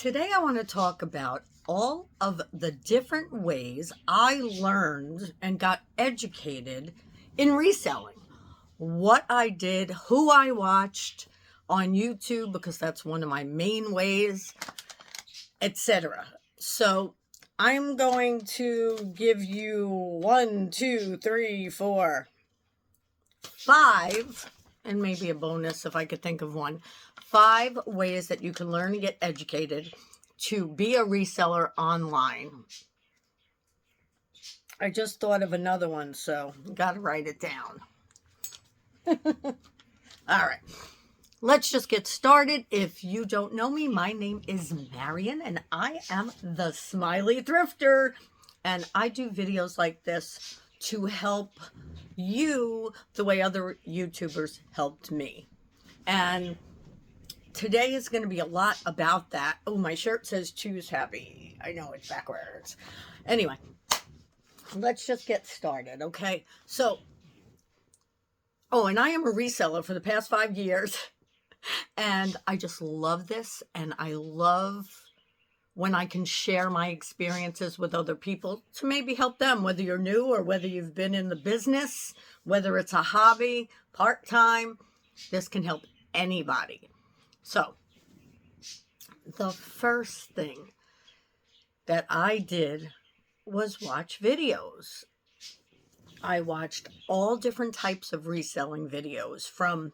Today I want to talk about all of the different ways I learned and got educated in reselling. What I did, who I watched on YouTube, because that's one of my main ways, etc. So I'm going to give you 1, 2, 3, 4, 5, and maybe a bonus if I could think of one. 5 ways that you can learn and get educated to be a reseller online. I just thought of another one, so got to write it down. All right, let's just get started. If you don't know me, my name is Marion, and I am the Smiley Thrifter, and I do videos like this to help you the way other YouTubers helped me. And today is going to be a lot about that. Oh, my shirt says choose happy. I know it's backwards. Anyway, let's just get started, okay? So, and I am a reseller for the past 5 years, and I just love this, and I love when I can share my experiences with other people to maybe help them, whether you're new or whether you've been in the business, whether it's a hobby, part-time. This can help anybody. So, the first thing that I did was watch videos. I watched all different types of reselling videos, from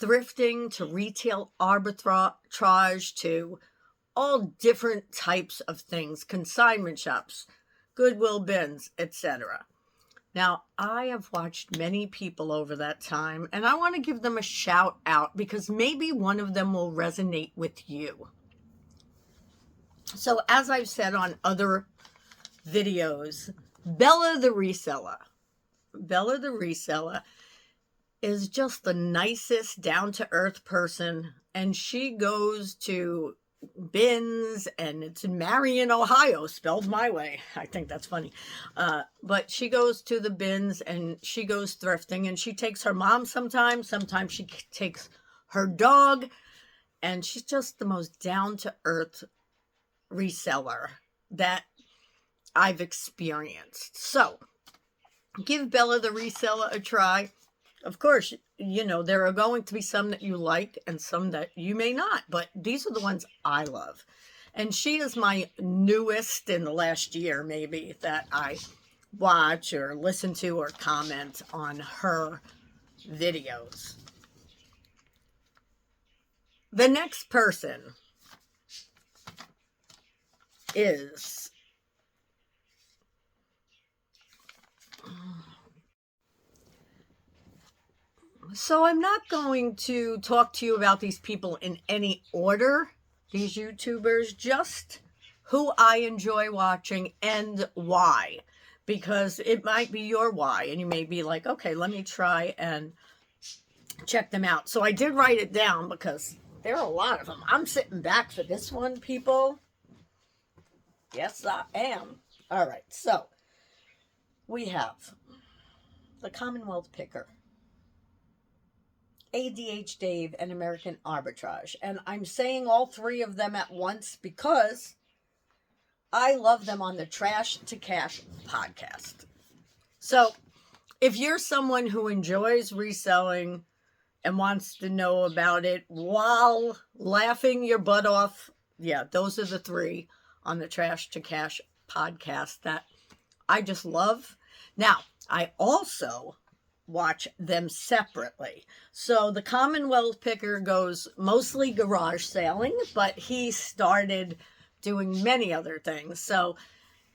thrifting to retail arbitrage to all different types of things, consignment shops, Goodwill bins, etc. Now, I have watched many people over that time, and I want to give them a shout out because maybe one of them will resonate with you. So, as I've said on other videos, Bella the reseller is just the nicest, down-to-earth person, and she goes to bins, and it's in Marion, Ohio, spelled my way. I think that's funny. But she goes to the bins and she goes thrifting, and she takes her mom sometimes she takes her dog, and she's just the most down-to-earth reseller that I've experienced. So give Bella the reseller a try. Of course, there are going to be some that you like and some that you may not, but these are the ones I love. And she is my newest in the last year, maybe, that I watch or listen to or comment on her videos. The next person is So I'm not going to talk to you about these people in any order, these YouTubers, just who I enjoy watching and why. Because it might be your why, and you may be like, okay, let me try and check them out. So I did write it down because there are a lot of them. I'm sitting back for this one, people. Yes, I am. All right, so we have the Commonwealth Picker, ADH Dave, and American Arbitrage. And I'm saying all 3 of them at once because I love them on the Trash to Cash podcast. So if you're someone who enjoys reselling and wants to know about it while laughing your butt off, yeah, those are the 3 on the Trash to Cash podcast that I just love. Now, I also watch them separately. So the Commonwealth Picker goes mostly garage selling, but he started doing many other things. So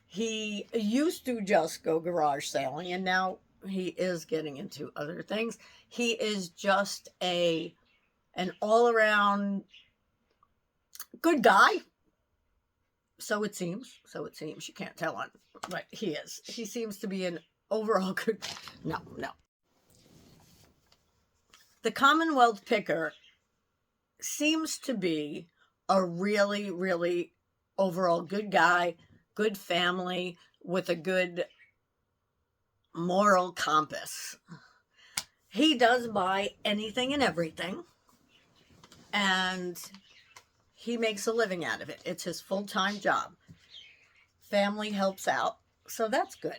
he used to just go garage selling, and now he is getting into other things. He is just an all-around good guy. So it seems. You can't tell on, but he is. He seems to be an overall good. No. The Commonwealth Picker seems to be a really, really overall good guy, good family, with a good moral compass. He does buy anything and everything, and he makes a living out of it. It's his full-time job. Family helps out, so that's good.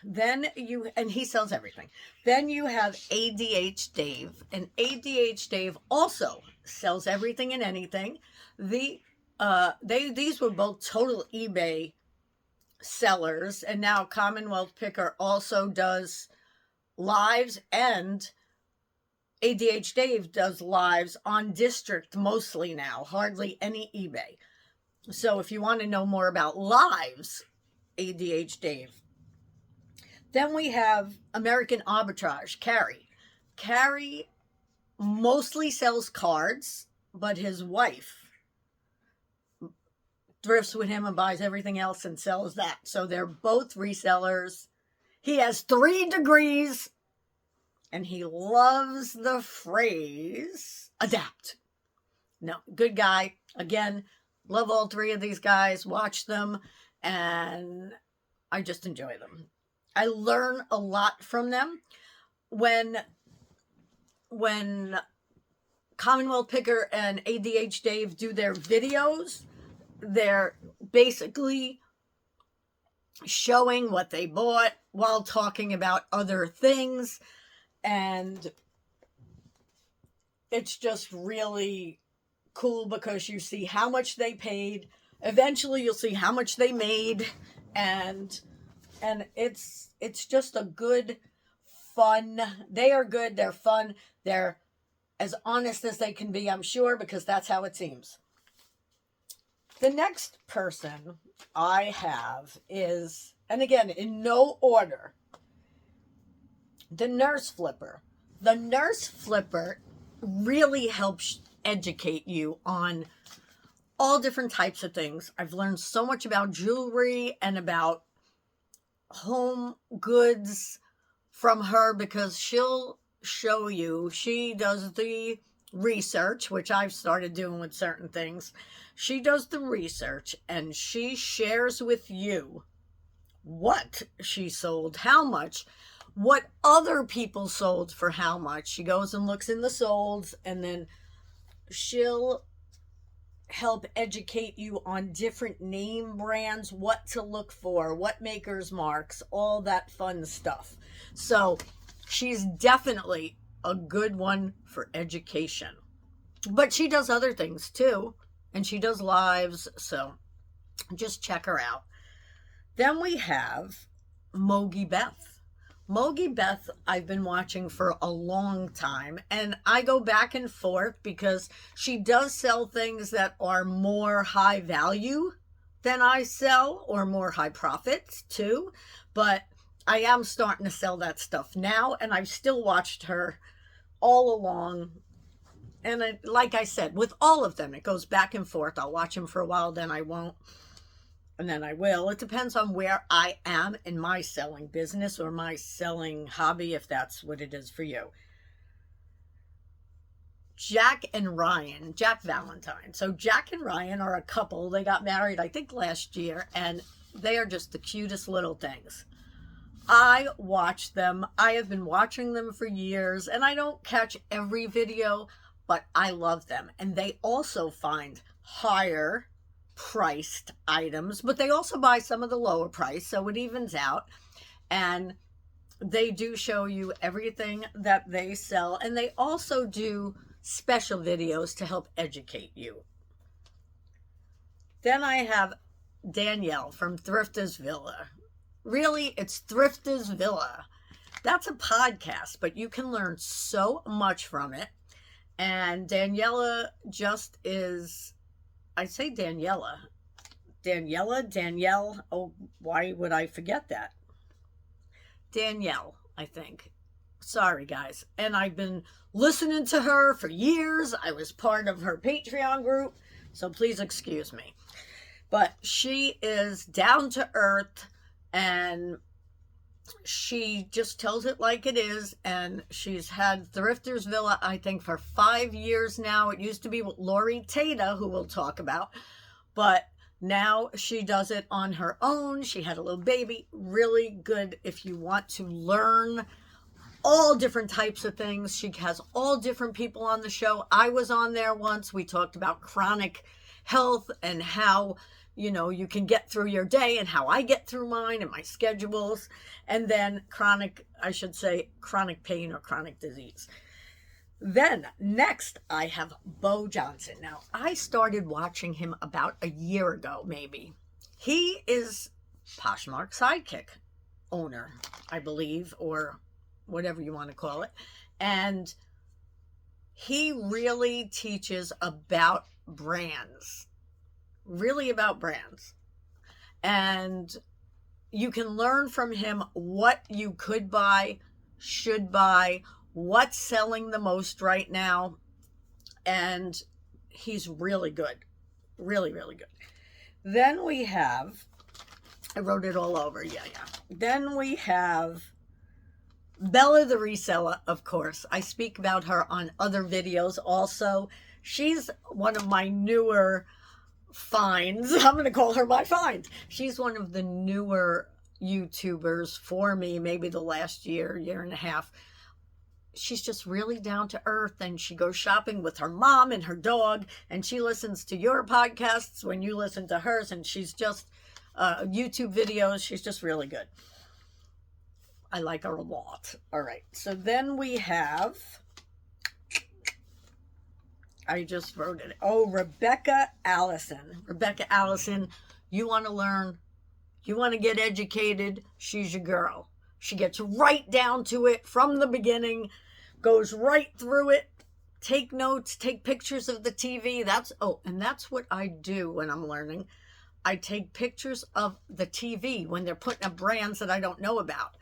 Then and he sells everything. Then you have ADH Dave, and ADH Dave also sells everything and anything. These were both total eBay sellers, and now Commonwealth Picker also does lives, and ADH Dave does lives on District mostly now, hardly any eBay. So if you want to know more about lives, ADH Dave. Then we have American Arbitrage, Carrie. Carrie mostly sells cards, but his wife thrifts with him and buys everything else and sells that. So they're both resellers. He has 3 degrees, and he loves the phrase adapt. No, good guy. Again, love all 3 of these guys, watch them, and I just enjoy them. I learn a lot from them. When Commonwealth Picker and ADH Dave do their videos, they're basically showing what they bought while talking about other things, and it's just really cool because you see how much they paid. Eventually you'll see how much they made, and it's just a good, fun. They are good, they're fun, they're as honest as they can be, I'm sure, because that's how it seems. The next person I have is, and again, in no order, the Nurse Flipper. The Nurse Flipper really helps educate you on all different types of things. I've learned so much about jewelry and about home goods from her because she'll show you. She does the research, which I've started doing with certain things. She does the research and she shares with you what she sold, how much, what other people sold for how much. She goes and looks in the solds, and then she'll help educate you on different name brands, what to look for, what maker's marks, all that fun stuff. So she's definitely a good one for education. But she does other things too, and she does lives, so just check her out. Then we have Mogi Beth. Mogi Beth I've been watching for a long time, and I go back and forth because she does sell things that are more high value than I sell, or more high profits too, but I am starting to sell that stuff now, and I've still watched her all along. And like I said, with all of them, it goes back and forth. I'll watch them for a while, then I won't, and then I will. It depends on where I am in my selling business or my selling hobby, if that's what it is for you. Jack and Ryan, Jack Valentine. So Jack and Ryan are a couple. They got married, I think, last year, and they are just the cutest little things. I watch them. I have been watching them for years, and I don't catch every video, but I love them. And they also find higher priced items, but they also buy some of the lower price, so it evens out. And they do show you everything that they sell, and they also do special videos to help educate you. Then I have Danielle from Thrifter's Villa. Really, it's Thrifter's Villa. That's a podcast, but you can learn so much from it. And Danielle just is, I say Danielle, oh, why would I forget that? Danielle, I think. Sorry, guys. And I've been listening to her for years. I was part of her Patreon group, so please excuse me. But she is down to earth, and she just tells it like it is. And she's had Thrifter's Villa, I think, for 5 years now. It used to be with Lori Tata, who we'll talk about, but now she does it on her own. She had a little baby. Really good if you want to learn all different types of things. She has all different people on the show. I was on there once. We talked about chronic health and how, you can get through your day and how I get through mine and my schedules. And then chronic pain or chronic disease. Then next I have Bo Johnson. Now I started watching him about a year ago, maybe. He is Poshmark Sidekick owner, I believe, or whatever you want to call it. And he really teaches about brands, And you can learn from him what you could buy, should buy, what's selling the most right now. And he's really good. Really, really good. Then we have, I wrote it all over. Yeah. Then we have Bella the Reseller, of course. I speak about her on other videos also. She's one of my newer finds. I'm going to call her my find. She's one of the newer YouTubers for me, maybe the last year and a half. She's just really down to earth, and she goes shopping with her mom and her dog, and she listens to your podcasts when you listen to hers, and she's just YouTube videos. She's just really good. I like her a lot. All right. So then we have, I just wrote it. Oh, Rebecca Allison. Rebecca Allison, you want to learn, you want to get educated, she's your girl. She gets right down to it from the beginning, goes right through it, take notes, take pictures of the TV. And that's what I do when I'm learning. I take pictures of the TV when they're putting up brands that I don't know about.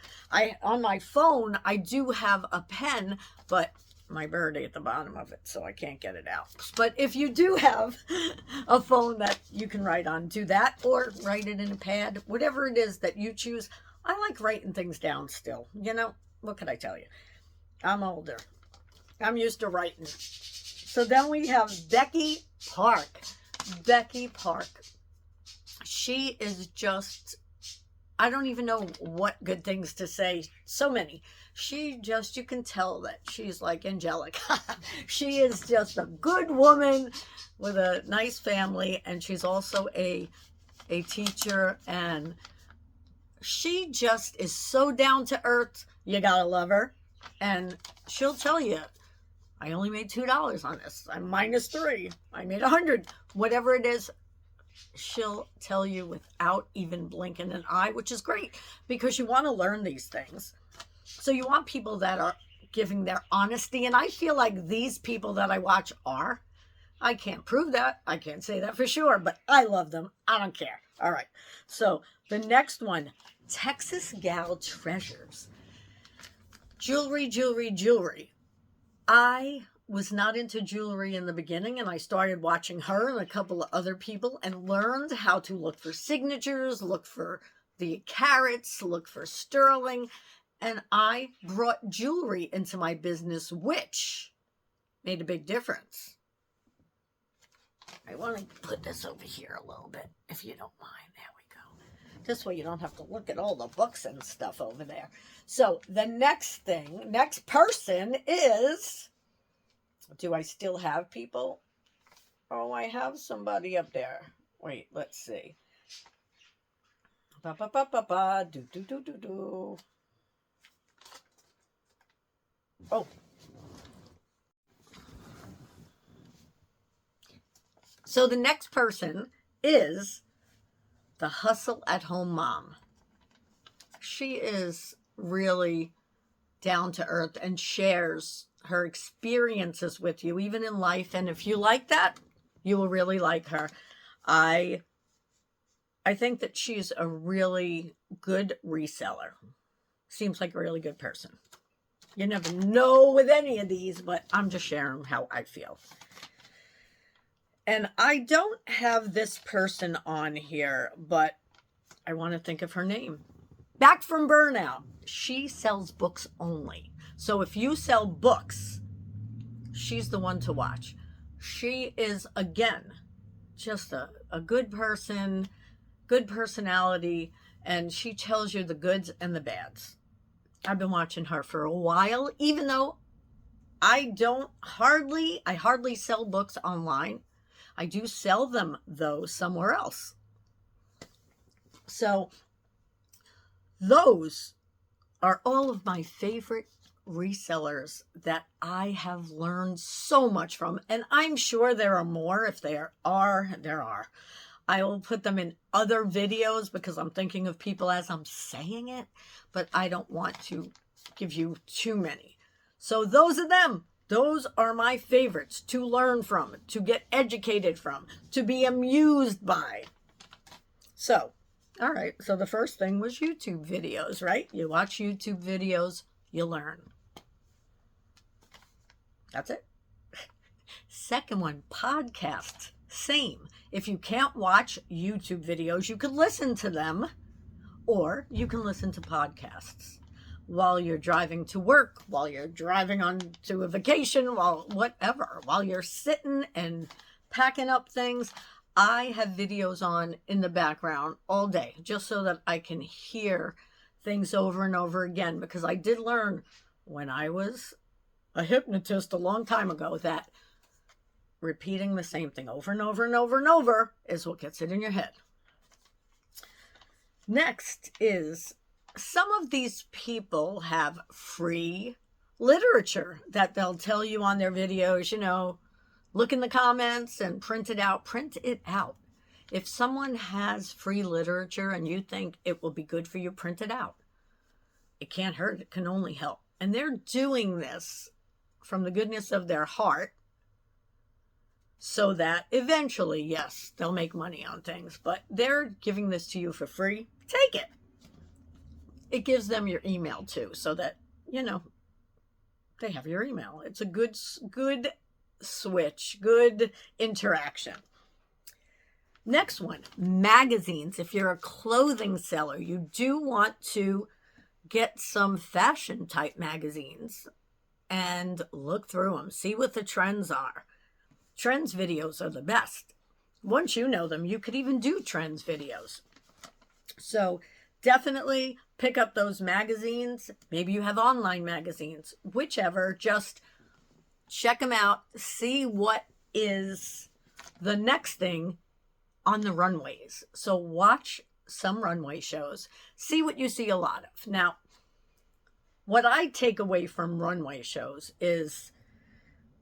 On my phone, I do have a pen, but my birdie at the bottom of it, so I can't get it out. But if you do have a phone that you can write on, do that, or write it in a pad, whatever it is that you choose. I like writing things down still. What can I tell you? I'm older. I'm used to writing. So then we have Becky Park. Becky Park. She is just, I don't even know what good things to say. So many. You can tell that she's like angelic. She is just a good woman with a nice family, and she's also a teacher, and she just is so down to earth. You gotta love her. And she'll tell you, I only made $2 on this. I'm -3. I made 100. Whatever it is, she'll tell you without even blinking an eye, which is great because you want to learn these things. So you want people that are giving their honesty. And I feel like these people that I watch are. I can't prove that. I can't say that for sure, but I love them. I don't care. All right. So the next one, Texas Gal Treasures. Jewelry. I was not into jewelry in the beginning, and I started watching her and a couple of other people and learned how to look for signatures, look for the carats, look for sterling. And I brought jewelry into my business, which made a big difference. I want to put this over here a little bit, if you don't mind. There we go. This way you don't have to look at all the books and stuff over there. So the next person is, do I still have people? Oh, I have somebody up there. Wait, let's see. Do. Oh. So the next person is the Hustle at Home Mom. She is really down to earth and shares her experiences with you, even in life. And if you like that, you will really like her. I think that she's a really good reseller. Seems like a really good person. You never know with any of these, but I'm just sharing how I feel. And I don't have this person on here, but I want to think of her name. Back from Burnout. She sells books only. So if you sell books, she's the one to watch. She is, again, just a good person, good personality, and she tells you the goods and the bads. I've been watching her for a while, even though I hardly sell books online. I do sell them though somewhere else. So those are all of my favorite resellers that I have learned so much from. And I'm sure there are more. If there are. I will put them in other videos because I'm thinking of people as I'm saying it, but I don't want to give you too many. So those are them. Those are my favorites to learn from, to get educated from, to be amused by. So, all right. So the first thing was YouTube videos, right? You watch YouTube videos, you learn. That's it. Second one, podcasts. Same. If you can't watch YouTube videos, you can listen to them, or you can listen to podcasts while you're driving to work, while you're driving on to a vacation, while you're sitting and packing up things. I have videos on in the background all day just so that I can hear things over and over again, because I did learn when I was a hypnotist a long time ago that repeating the same thing over and over and over and over is what gets it in your head. Next is, some of these people have free literature that they'll tell you on their videos, look in the comments and print it out. Print it out. If someone has free literature and you think it will be good for you, print it out. It can't hurt. It can only help. And they're doing this from the goodness of their heart, so that eventually, yes, they'll make money on things, but they're giving this to you for free. Take it. It gives them your email too, so that, they have your email. It's a good switch, good interaction. Next one, magazines. If you're a clothing seller, you do want to get some fashion type magazines and look through them, see what the trends are. Trends videos are the best. Once you know them, you could even do trends videos. So definitely pick up those magazines. Maybe you have online magazines, whichever. Just check them out. See what is the next thing on the runways. So watch some runway shows. See what you see a lot of. Now, what I take away from runway shows is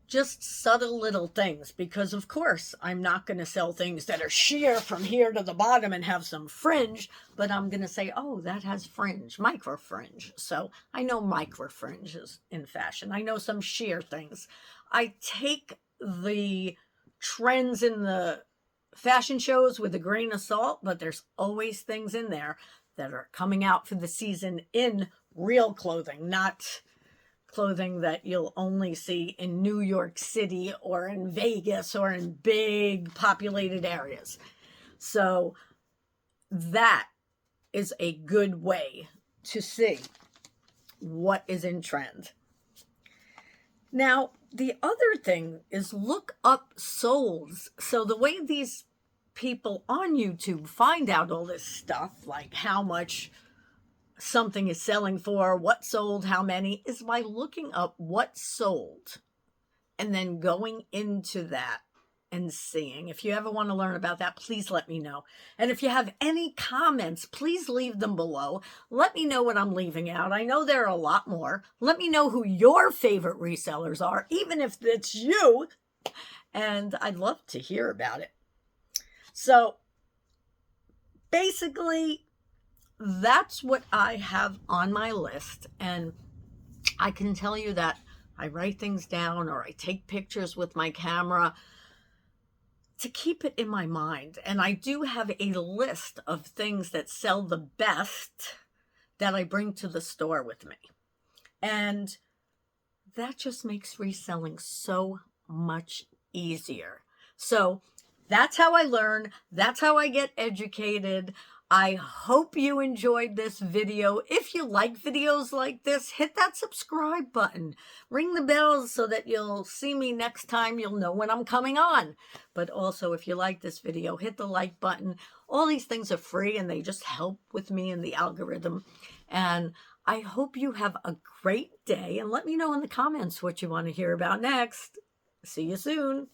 just subtle little things, because of course I'm not going to sell things that are sheer from here to the bottom and have some fringe, but I'm going to say, oh, that has fringe, micro fringe. So I know micro fringe is in fashion. I know some sheer things. I take the trends in the fashion shows with a grain of salt, but there's always things in there that are coming out for the season in real clothing, not clothing that you'll only see in New York City or in Vegas or in big populated areas. So that is a good way to see what is in trend. Now, the other thing is look up solds. So the way these people on YouTube find out all this stuff, like how much something is selling for, what sold, how many, is by looking up what sold and then going into that and seeing. If you ever want to learn about that, please let me know. And if you have any comments, please leave them below. Let me know what I'm leaving out. I know there are a lot more. Let me know who your favorite resellers are, even if it's you. And I'd love to hear about it. So basically, that's what I have on my list. And I can tell you that I write things down or I take pictures with my camera to keep it in my mind. And I do have a list of things that sell the best that I bring to the store with me. And that just makes reselling so much easier. So that's how I learn. That's how I get educated. I hope you enjoyed this video. If you like videos like this, hit that subscribe button. Ring the bell so that you'll see me next time. You'll know when I'm coming on. But also, if you like this video, hit the like button. All these things are free and they just help with me in the algorithm. And I hope you have a great day, and let me know in the comments what you want to hear about next. See you soon.